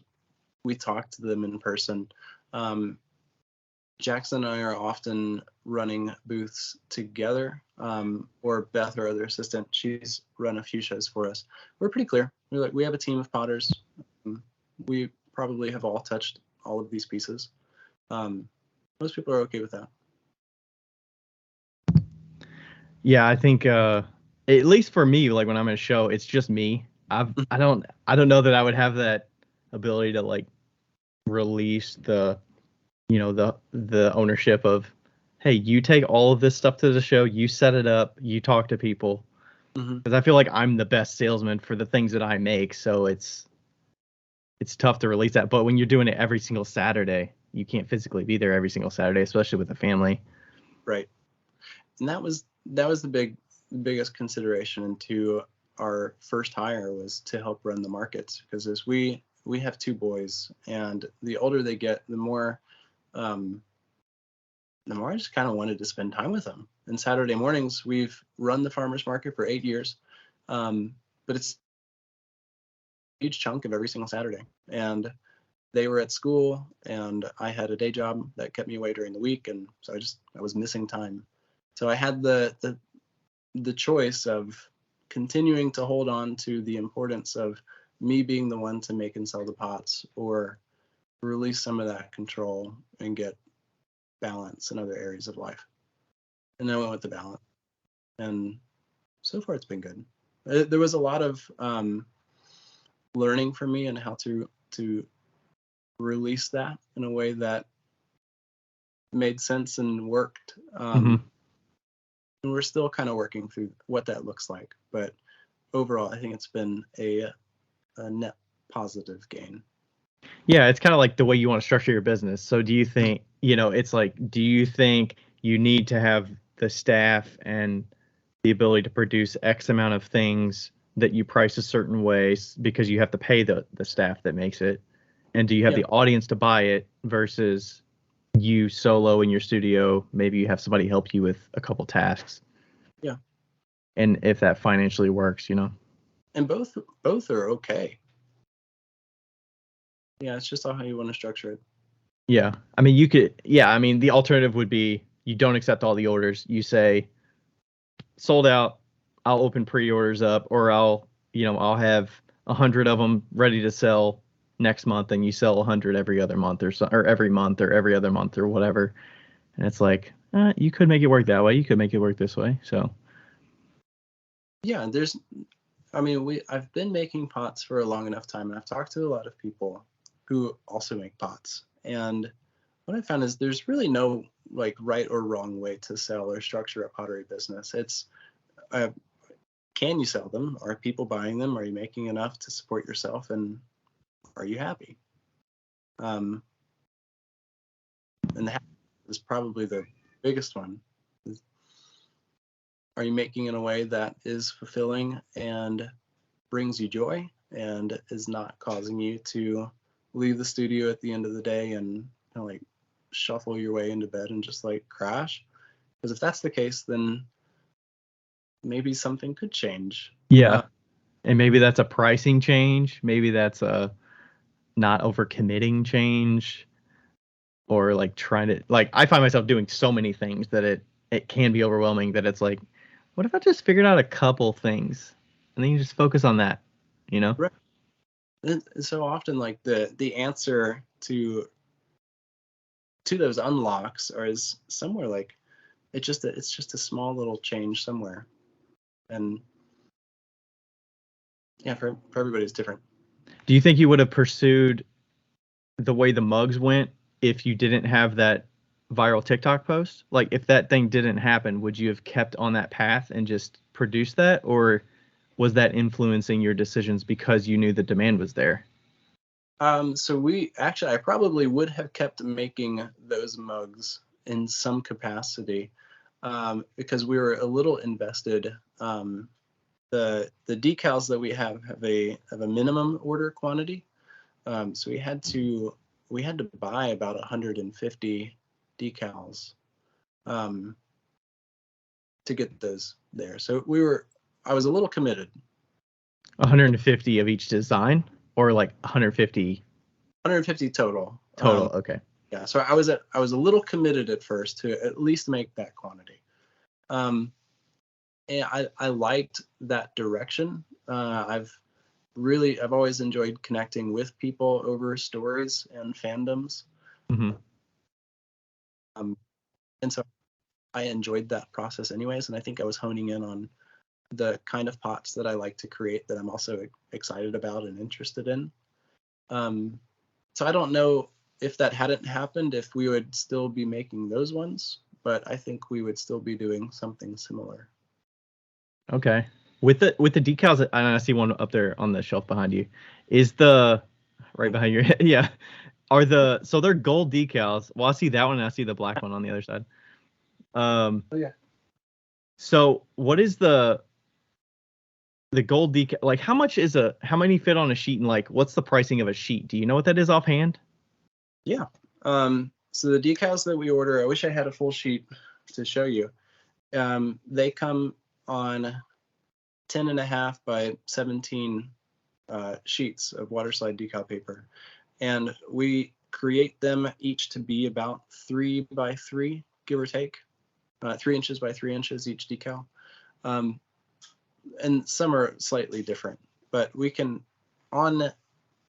D: we talk to them in person, Jackson and I are often running booths together, or Beth, our other assistant, she's run a few shows for us. We're pretty clear. We have a team of potters. We probably have all touched all of these pieces. Most people are okay with that.
C: Yeah, I think at least for me, like when I'm at a show, it's just me. I don't know that I would have that ability to like release the the ownership of, hey, you take all of this stuff to the show, you set it up, you talk to people. Because I feel like I'm the best salesman for the things that I make, so it's tough to release that. But when you're doing it every single Saturday, you can't physically be there every single Saturday, especially with a family.
D: Right. And that was the biggest consideration into our first hire, was to help run the markets, because as we have two boys, and the older they get, the more I just kind of wanted to spend time with them. And Saturday mornings, we've run the farmers market for 8 years, but it's a huge chunk of every single Saturday. And they were at school, and I had a day job that kept me away during the week, and so I was missing time. So I had the choice of continuing to hold on to the importance of me being the one to make and sell the pots, or release some of that control and get balance in other areas of life. And then I went with the balance, and so far it's been good. There was a lot of learning for me and how to release that in a way that made sense and worked. And we're still kind of working through what that looks like, but overall I think it's been a net positive gain.
C: Yeah, it's kind of like the way you want to structure your business. So do you think, it's like, do you think you need to have the staff and the ability to produce X amount of things that you price a certain way because you have to pay the staff that makes it? And do you have the audience to buy it versus you solo in your studio? Maybe you have somebody help you with a couple tasks.
D: Yeah.
C: And if that financially works,
D: And both are okay. Yeah, it's just how you want to structure it.
C: Yeah. I mean, the alternative would be you don't accept all the orders. You say sold out, I'll open pre-orders up, or I'll have 100 of them ready to sell next month, and you sell 100 every other month or every month or every other month or whatever. And it's like, you could make it work that way. You could make it work this way. So
D: yeah, I've been making pots for a long enough time, and I've talked to a lot of people who also make pots. And what I found is there's really no like right or wrong way to sell or structure a pottery business. It's can you sell them? Are people buying them? Are you making enough to support yourself? And are you happy? And the happy is probably the biggest one. Are you making in a way that is fulfilling and brings you joy and is not causing you to leave the studio at the end of the day and like shuffle your way into bed and just like crash? Because if that's the case, then maybe something could change.
C: yeah. And maybe that's a pricing change. Maybe that's a not overcommitting change, or like trying to, like, I find myself doing so many things that it can be overwhelming, that it's like, what if I just figured out a couple things and then you just focus on that,
D: Right. And so often like the answer to those unlocks is somewhere like it's just a small little change somewhere. And yeah, for everybody it's different.
C: Do you think you would have pursued the way the mugs went if you didn't have that viral TikTok post? Like, if that thing didn't happen, would you have kept on that path and just produced that? Or was that influencing your decisions because you knew the demand was there?
D: So I probably would have kept making those mugs in some capacity, because we were a little invested. The decals that we have a minimum order quantity, so we had to buy about 150 decals to get those there. So I was a little committed.
C: 150 of each design, or like 150
D: 150 total.
C: total? Okay.
D: Yeah, so I was a little committed at first to at least make that quantity. And I liked that direction. I've always enjoyed connecting with people over stories and fandoms.
C: Mm-hmm.
D: And so I enjoyed that process anyways, and I think I was honing in on the kind of pots that I like to create that I'm also excited about and interested in. So I don't know if that hadn't happened, if we would still be making those ones, but I think we would still be doing something similar.
C: Okay. With the decals, I see one up there on the shelf behind you. Is the right behind your head? Yeah. So they're gold decals. Well, I see that one and I see the black one on the other side.
D: Oh yeah.
C: So what is the gold decal? Like, how many fit on a sheet, and like, what's the pricing of a sheet? Do you know what that is offhand?
D: Yeah. So the decals that we order, I wish I had a full sheet to show you. They come on 10.5 by 17 sheets of waterslide decal paper, and we create them each to be about 3 by 3, give or take, 3 inches by 3 inches each decal. And some are slightly different, but we can, on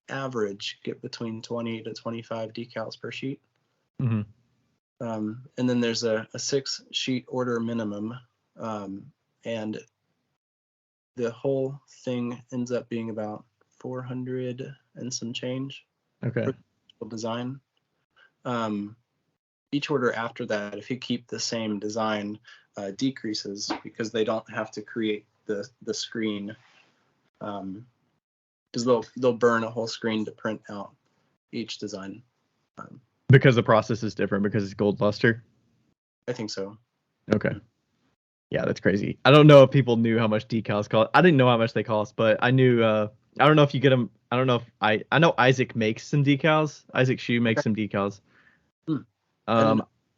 D: average, get between 20 to 25 decals per sheet.
C: Mm-hmm.
D: And then there's a 6-sheet order minimum, and the whole thing ends up being about 400 and some change.
C: Okay.
D: For design. Each order after that, if you keep the same design, decreases because they don't have to create the screen, because they'll burn a whole screen to print out each design.
C: Because the process is different, because it's gold luster.
D: I think so.
C: Okay. Yeah, that's crazy. I don't know if people knew how much decals cost. I didn't know how much they cost, but I knew. I don't know if you get them. I don't know if I know Isaac makes some decals. Isaac Shue makes some decals.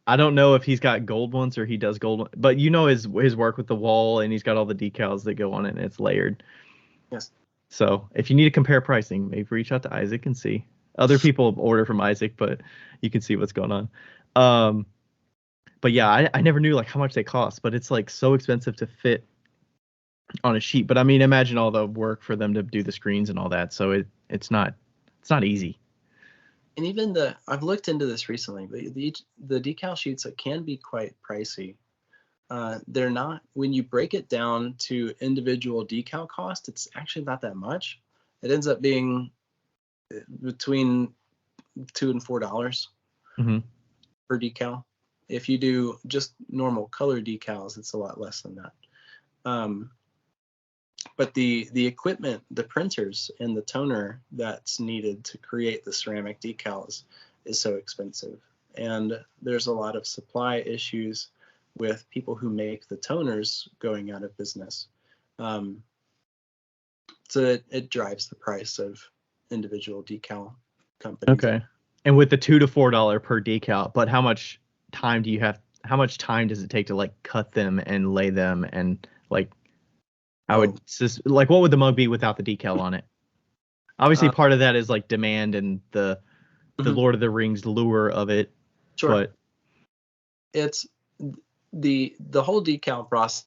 C: I don't know if he's got gold ones or he does gold, but you know his work with the wall, and he's got all the decals that go on it, and it's layered.
D: Yes.
C: So if you need to compare pricing, maybe reach out to Isaac and see. Other people order from Isaac, but you can see what's going on. But yeah, I never knew like how much they cost, but it's like so expensive to fit on a sheet. But I mean, imagine all the work for them to do the screens and all that. So it's not easy.
D: And even I've looked into this recently, but the decal sheets can be quite pricey. They're not, when you break it down to individual decal cost, it's actually not that much. It ends up being between $2 and $4 per decal. If you do just normal color decals, it's a lot less than that. But the equipment, the printers and the toner that's needed to create the ceramic decals is so expensive. And there's a lot of supply issues with people who make the toners going out of business. So it drives the price of individual decal companies.
C: Okay. And with the $2 to $4 per decal, but how much time do you have? How much time does it take to like cut them and lay them, and like what would the mug be without the decal on it? Obviously, part of that is like demand and the Lord of the Rings lure of it.
D: Sure.
C: But
D: it's the whole decal process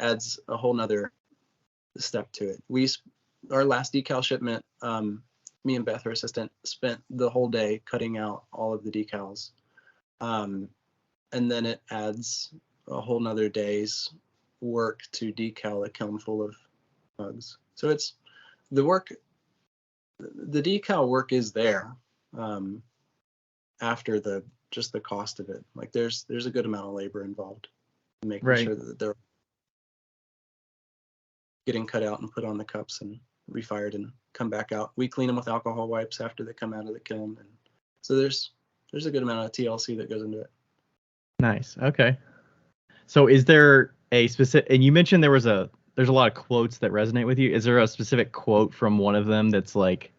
D: adds a whole nother step to it. Our last decal shipment, me and Beth, our assistant, spent the whole day cutting out all of the decals. And then it adds a whole nother day's work to decal a kiln full of mugs. So it's the decal work is there, after just the cost of it. Like there's a good amount of labor involved in making sure that they're getting cut out and put on the cups and refired and come back out. We clean them with alcohol wipes after they come out of the kiln, and so there's a good amount of TLC that goes into it.
C: Nice. Okay. So is there a specific, and you mentioned there's a lot of quotes that resonate with you. Is there a specific quote from one of them that's like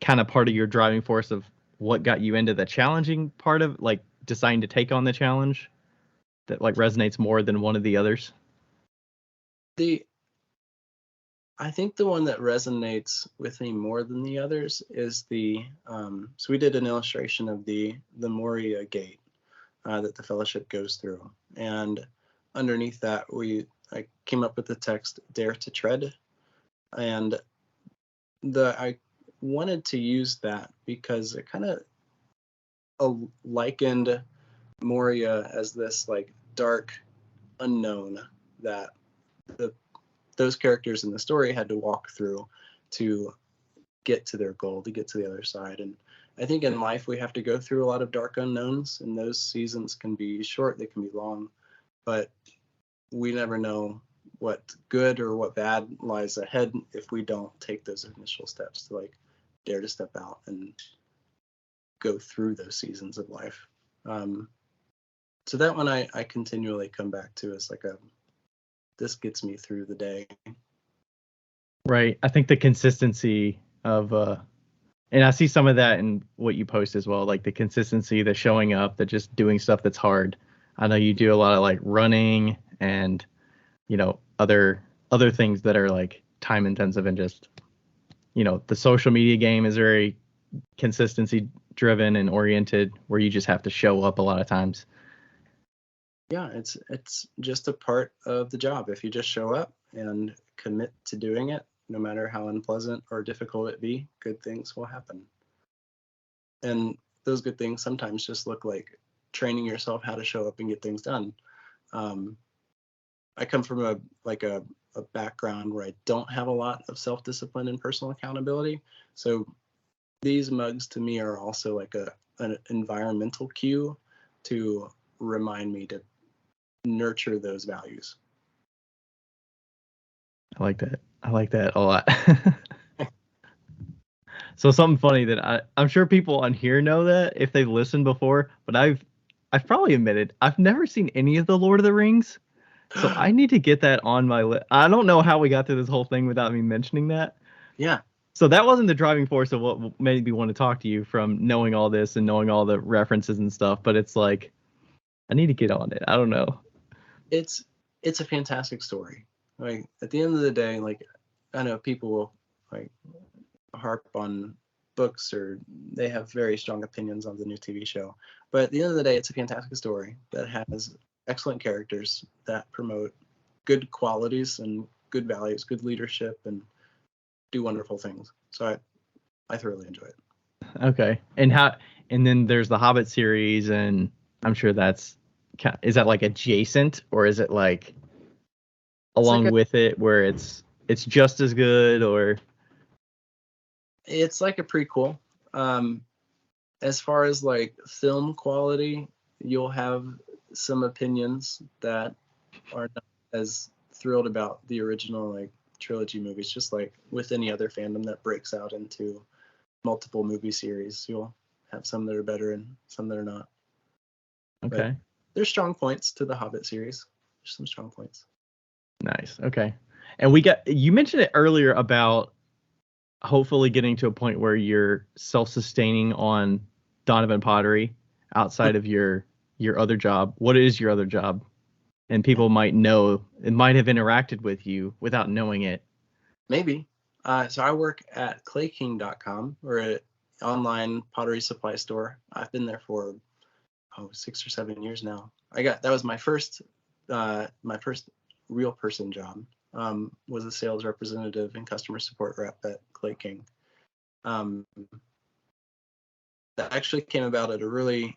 C: kind of part of your driving force of what got you into the challenging part of like deciding to take on the challenge? that like resonates more than one of the others?
D: I think the one that resonates with me more than the others is so we did an illustration of the Moria Gate that the Fellowship goes through, and underneath that I came up with the text "Dare to Tread," and I wanted to use that because it kind of likened Moria as this like dark unknown that those characters in the story had to walk through to get to their goal, to get to the other side. And I think in life we have to go through a lot of dark unknowns, and those seasons can be short, they can be long, but we never know what good or what bad lies ahead if we don't take those initial steps to like dare to step out and go through those seasons of life. So that one I continually come back to as like this gets me through the day.
C: Right. I think the consistency of and I see some of that in what you post as well, like the consistency, the showing up, the just doing stuff that's hard. I know you do a lot of like running and other things that are like time intensive, and just the social media game is very consistency driven and oriented, where you just have to show up a lot of times.
D: Yeah, it's just a part of the job. If you just show up and commit to doing it, no matter how unpleasant or difficult it be, good things will happen. And those good things sometimes just look like training yourself how to show up and get things done. I come from a background where I don't have a lot of self-discipline and personal accountability. So these mugs to me are also like an environmental cue to remind me to nurture those values.
C: I like that a lot. So something funny that I'm sure people on here know that if they've listened before, but I've probably admitted I've never seen any of the Lord of the Rings. So I need to get that on my list. I don't know how we got through this whole thing without me mentioning that.
D: Yeah.
C: So that wasn't the driving force of what made me want to talk to you, from knowing all this and knowing all the references and stuff. But it's like, I need to get on it. I don't know.
D: It's a fantastic story. Like at the end of the day, like I know people will like harp on books, or they have very strong opinions on the new TV show. But at the end of the day, it's a fantastic story that has excellent characters that promote good qualities and good values, good leadership, and do wonderful things. So I thoroughly enjoy it.
C: Okay. And then there's the Hobbit series, and I'm sure is that like adjacent, or is it like along with it where it's just as good, or?
D: It's like a prequel. As far as like film quality, you'll have some opinions that are not as thrilled about the original like trilogy movies. Just like with any other fandom that breaks out into multiple movie series, you'll have some that are better and some that are not.
C: Okay.
D: But there's strong points to the Hobbit series. There's some strong points.
C: Nice. Okay. And you mentioned it earlier about hopefully getting to a point where you're self-sustaining on Donovan Pottery outside of your other job. What is your other job? And people might know, it might have interacted with you without knowing it.
D: Maybe. So I work at clayking.com. We're an online pottery supply store. I've been there for 6 or 7 years now. That was my first real person job. Was a sales representative and customer support rep at Clay King. That actually came about at a really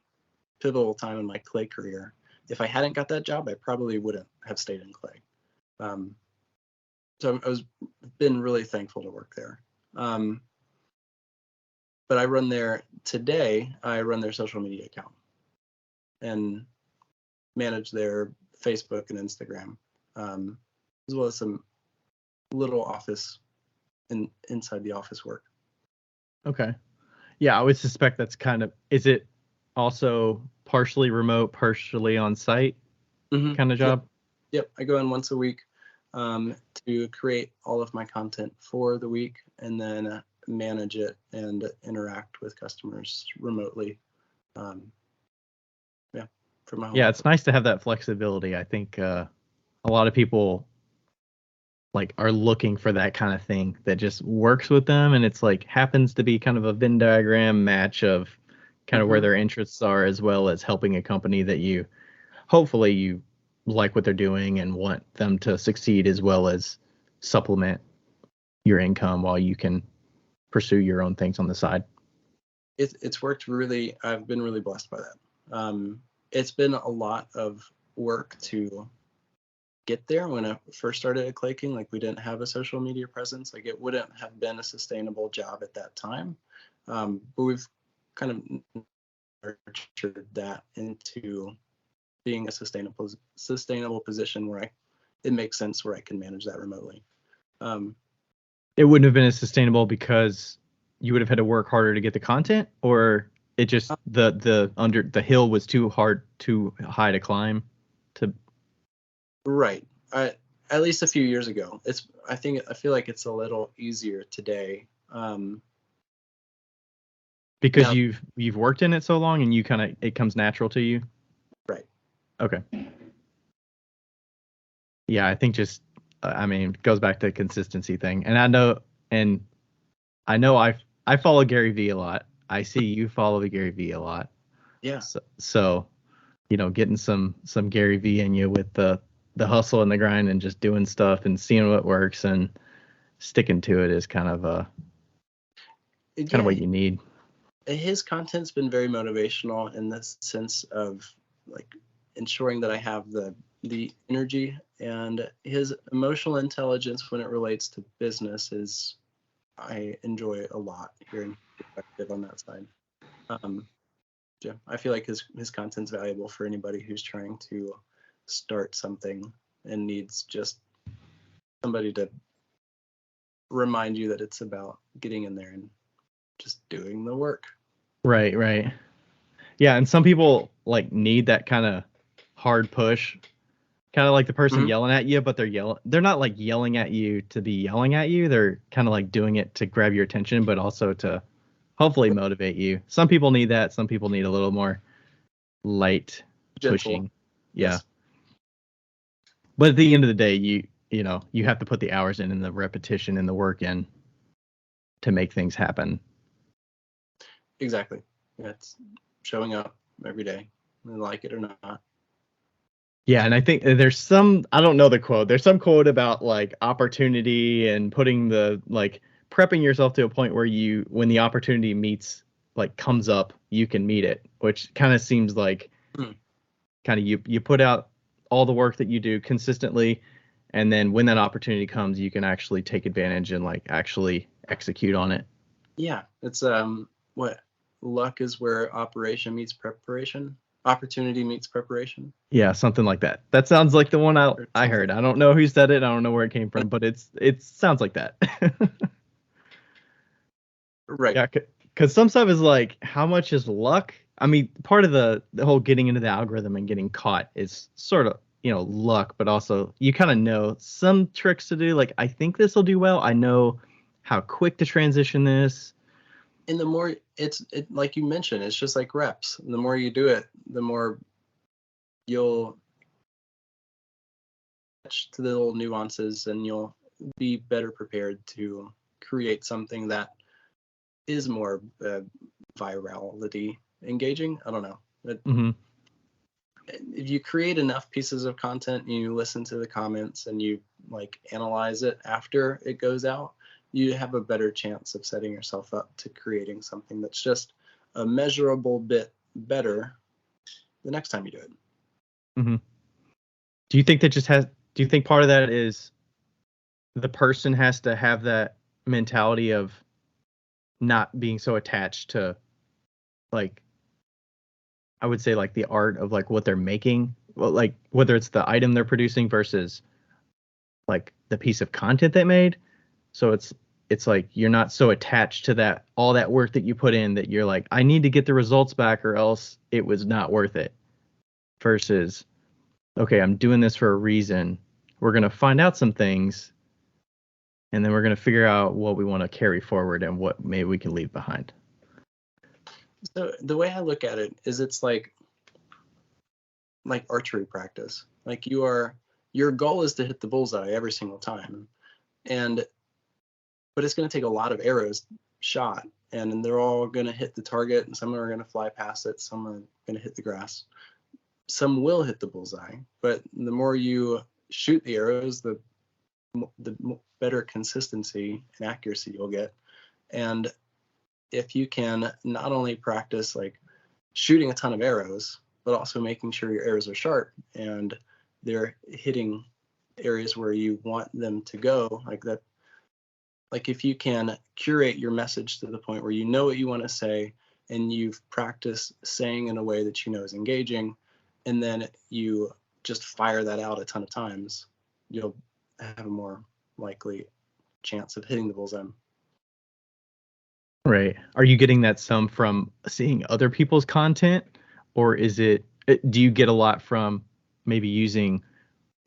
D: pivotal time in my clay career. If I hadn't got that job, I probably wouldn't have stayed in clay. So I was been really thankful to work there. But I run their social media account and manage their Facebook and Instagram, as well as some little office inside the office work.
C: Okay. Yeah, I would suspect that's is it also partially remote, partially on site kind of job?
D: Yep. I go in once a week to create all of my content for the week, and then manage it and interact with customers remotely. for my home.
C: Yeah, it's nice to have that flexibility. I think a lot of people like are looking for that kind of thing that just works with them, and it's like happens to be kind of a Venn diagram match of kind of where their interests are, as well as helping a company that you hopefully you like what they're doing and want them to succeed, as well as supplement your income while you can pursue your own things on the side.
D: It's worked really. I've been really blessed by that. It's been a lot of work to get there. When I first started at Clay King, like we didn't have a social media presence. Like it wouldn't have been a sustainable job at that time. But we've kind of nurtured that into being a sustainable position where it makes sense where I can manage that remotely.
C: It wouldn't have been as sustainable because you would have had to work harder to get the content, or it just the hill was too high to climb to.
D: Right. At least a few years ago. I feel like it's a little easier today.
C: Because
D: Now,
C: you've worked in it so long and it comes natural to you.
D: right.
C: Okay. Yeah, I think just it goes back to the consistency thing. And I know I follow Gary Vee a lot. I see you follow Gary Vee a lot.
D: Yeah.
C: So getting some Gary Vee in you with the hustle and the grind and just doing stuff and seeing what works and sticking to it is kind of what you need.
D: His content's been very motivational in the sense of like ensuring that I have the energy, and his emotional intelligence when it relates to business is I enjoy a lot hearing perspective on that side. Yeah, I feel like his content's valuable for anybody who's trying to start something and needs just somebody to remind you that it's about getting in there and just doing the work.
C: Right. Yeah, and some people like need that kind of hard push, kind of like the person yelling at you, but they're not like yelling at you to be yelling at you. They're kind of like doing it to grab your attention, but also to hopefully motivate you. Some people need that. Some people need a little more light
D: Gentle.
C: pushing. Yeah.
D: Yes.
C: But at the end of the day, you have to put the hours in and the repetition and the work in to make things happen.
D: Exactly. Yeah, it's showing up every day, like it or not.
C: Yeah, and I think there's some, I don't know the quote. There's some quote about like opportunity and putting prepping yourself to a point where when the opportunity comes up, you can meet it, which kind of seems like kind of you put out all the work that you do consistently, and then when that opportunity comes, you can actually take advantage and like actually execute on it.
D: Yeah, it's what luck is where operation meets preparation. Opportunity meets preparation.
C: Yeah, something like that. That sounds like the one I heard. I don't know who said it. I don't know where it came from, but it sounds like that.
D: Right.
C: Yeah, because some stuff is like, how much is luck? I mean, part of the whole getting into the algorithm and getting caught is sort of, luck, but also you kind of know some tricks to do. Like, I think this will do well. I know how quick to transition this.
D: And the more it like you mentioned, it's just like reps. The more you do it, the more you'll catch to the little nuances, and you'll be better prepared to create something that is more virality engaging. I don't know. If you create enough pieces of content and you listen to the comments and you like analyze it after it goes out, you have a better chance of setting yourself up to creating something that's just a measurable bit better the next time you do it.
C: Do you think do you think part of that is the person has to have that mentality of not being so attached to, like, I would say like the art of like what they're making, well, like whether it's the item they're producing versus like the piece of content they made. So it's like you're not so attached to all that work that you put in that you're like, I need to get the results back or else it was not worth it. Versus, okay, I'm doing this for a reason. We're going to find out some things, and then we're going to figure out what we want to carry forward and what maybe we can leave behind.
D: So the way I look at it is it's like like archery practice. Like your goal is to hit the bullseye every single time, but it's going to take a lot of arrows shot, and they're all going to hit the target, and some are going to fly past it, some are going to hit the grass, some will hit the bullseye. But the more you shoot the arrows, the better consistency and accuracy you'll get. And if you can not only practice like shooting a ton of arrows, but also making sure your arrows are sharp and they're hitting areas where you want them to go, like that, like if you can curate your message to the point where you know what you want to say and you've practiced saying in a way that you know is engaging, and then you just fire that out a ton of times, you'll have a more likely chance of hitting the bullseye.
C: Right. Are you getting that some from seeing other people's content, or do you get a lot from maybe using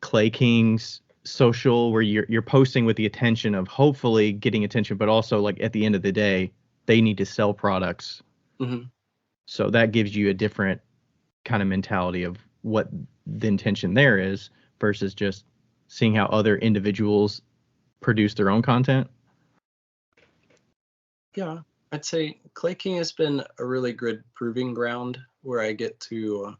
C: Clay King's social, where you're posting with the intention of hopefully getting attention, but also like at the end of the day, they need to sell products.
D: Mm-hmm.
C: So that gives you a different kind of mentality of what the intention there is versus just seeing how other individuals produce their own content.
D: Yeah, I'd say Clay King has been a really good proving ground where I get to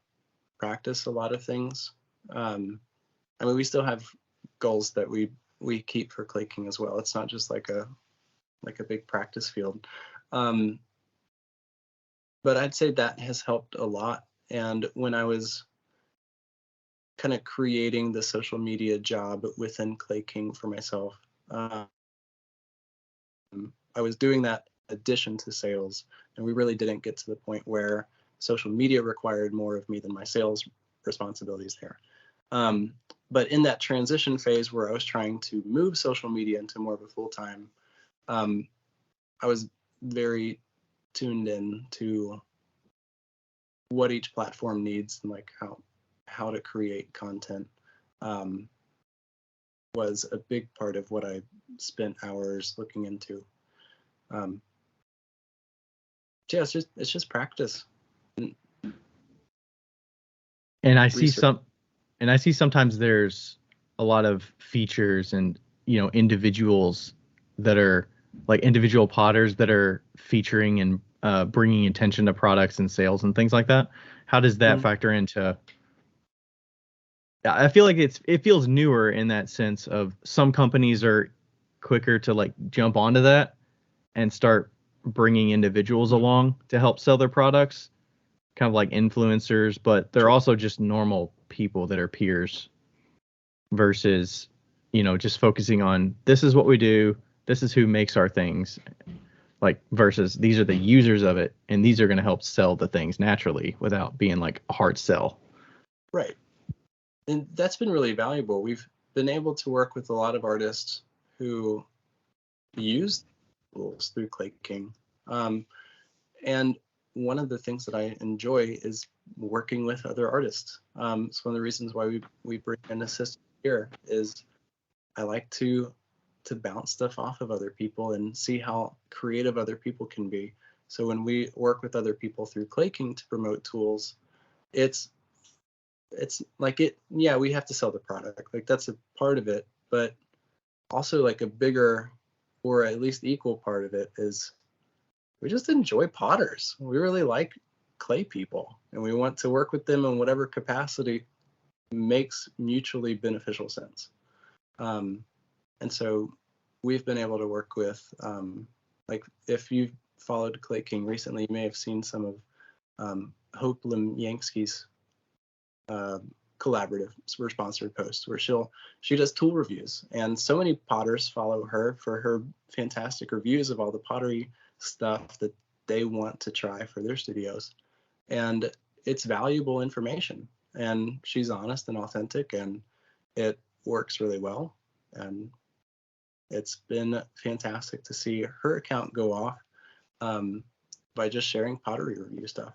D: practice a lot of things. I mean, we still have goals that we keep for Clay King as well. It's not just like a big practice field. But I'd say that has helped a lot. And when I was kind of creating the social media job within Clay King for myself, I was doing that in addition to sales, and we really didn't get to the point where social media required more of me than my sales responsibilities there. But in that transition phase where I was trying to move social media into more of a full-time, I was very tuned in to what each platform needs and like how to create content. Was a big part of what I spent hours looking into. Yeah, it's just practice.
C: And I see sometimes there's a lot of features and individuals that are like individual potters that are featuring and bringing attention to products and sales and things like that. How does that factor into? I feel like it feels newer in that sense of some companies are quicker to like jump onto that and start bringing individuals along to help sell their products, kind of like influencers, but they're also just normal people that are peers versus, just focusing on this is what we do, this is who makes our things, like versus these are the users of it and these are going to help sell the things naturally without being like a hard sell.
D: Right. And that's been really valuable. We've been able to work with a lot of artists who use tools through Clay King. And one of the things that I enjoy is working with other artists. It's one of the reasons why we bring an assistant here is I like to bounce stuff off of other people and see how creative other people can be. So when we work with other people through Clay King to promote tools, it's like we have to sell the product. Like that's a part of it, but also like a bigger or at least equal part of it is we just enjoy potters. We really like clay people and we want to work with them in whatever capacity makes mutually beneficial sense. And so we've been able to work with, like if you've followed Clay King recently, you may have seen some of Hope Lemyansky's collaborative or sponsored posts where she does tool reviews, and so many potters follow her for her fantastic reviews of all the pottery stuff that they want to try for their studios. And it's valuable information, and she's honest and authentic, and it works really well. And it's been fantastic to see her account go off by just sharing pottery review stuff.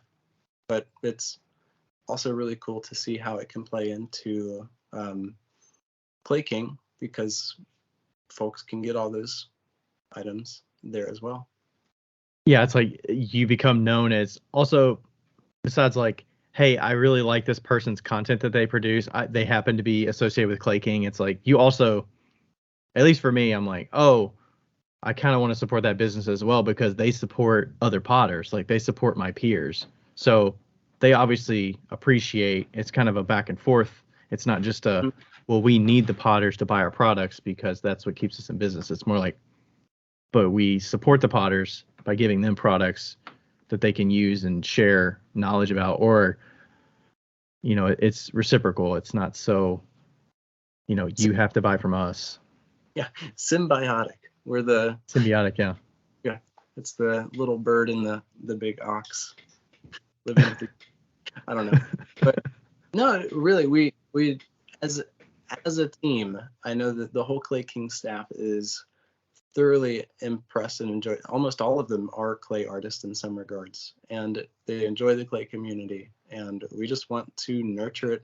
D: But it's also really cool to see how it can play into Clay King, because folks can get all those items there as well.
C: Yeah, it's like you become known as also, besides like hey, I really like this person's content that they produce. They happen to be associated with Clay King. It's like you also, at least for me, I'm like, oh, I kind of want to support that business as well because they support other potters. Like they support my peers. So they obviously appreciate, it's kind of a back and forth. It's not just well, we need the potters to buy our products because that's what keeps us in business. It's more like, but we support the potters by giving them products that they can use and share knowledge about, or, it's reciprocal. It's not so, you have to buy from us.
D: Yeah, symbiotic. We're the
C: symbiotic, yeah.
D: Yeah, it's the little bird in the big ox living with the, I don't know. But no, really, we as a team, I know that the whole Clay King staff is thoroughly impressed and enjoy. Almost all of them are clay artists in some regards, and they enjoy the clay community, and we just want to nurture it.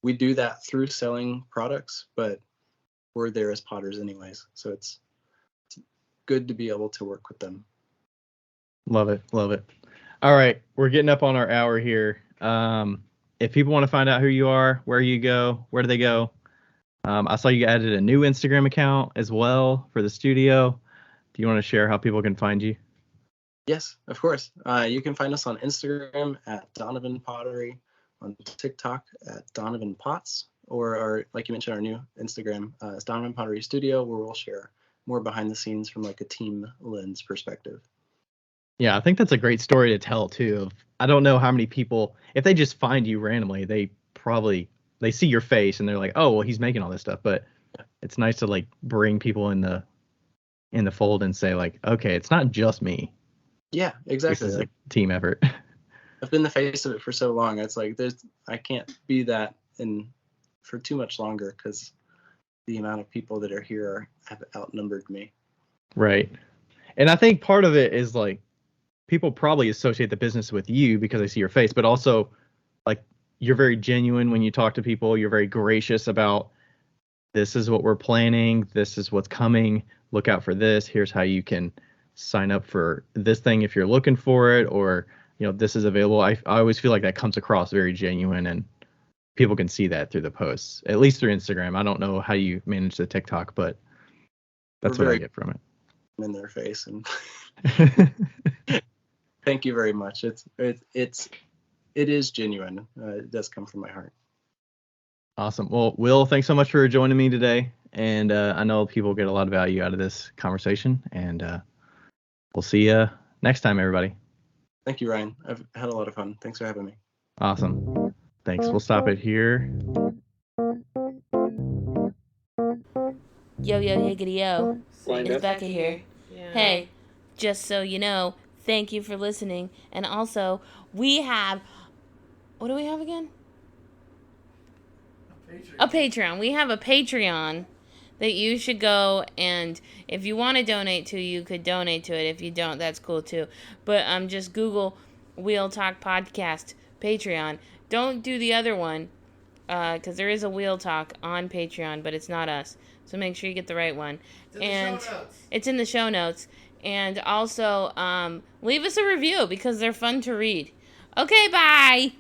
D: We do that through selling products, but we're there as potters anyways, so it's good to be able to work with them.
C: Love it. All right, we're getting up on our hour here. If people want to find out who you are, where you go, where do they go? I saw you added a new Instagram account as well for the studio. Do you want to share how people can find you?
D: Yes, of course. You can find us on Instagram at Donovan Pottery, on TikTok at Donovan Pots, or like you mentioned, our new Instagram is Donovan Pottery Studio, where we'll share more behind the scenes from like a team lens perspective.
C: Yeah, I think that's a great story to tell too. I don't know how many people, if they just find you randomly, they see your face and they're like, oh, well, he's making all this stuff. But it's nice to like bring people in the fold and say like, okay, it's not just me.
D: Yeah, exactly.
C: This is a team effort.
D: I've been the face of it for so long. It's like I can't be that for too much longer because the amount of people that are here have outnumbered me.
C: Right. And I think part of it is like people probably associate the business with you because they see your face, but also like you're very genuine when you talk to people. You're very gracious about this is what we're planning. This is what's coming. Look out for this. Here's how you can sign up for this thing if you're looking for it, or, this is available. I always feel like that comes across very genuine, and people can see that through the posts, at least through Instagram. I don't know how you manage the TikTok, but that's what I get from it.
D: In their face, and thank you very much. It is genuine. It does come from my heart.
C: Awesome. Well, Will, thanks so much for joining me today, and I know people get a lot of value out of this conversation, and we'll see you next time, everybody.
D: Thank you, Ryan. I've had a lot of fun. Thanks for having me.
C: Awesome. Thanks. We'll stop it here.
A: Yo, higgity, yo. It's Becca here. Yeah. Hey, just so you know, thank you for listening. And also, we have... What do we have again? A Patreon. We have a Patreon that you should go, and if you want to donate to, you could donate to it. If you don't, that's cool too. But just Google Wheel Talk Podcast Patreon. Don't do the other one, because there is a Wheel Talk on Patreon, but it's not us. So make sure you get the right one. It's in the show notes. And also, leave us a review because they're fun to read. Okay, bye!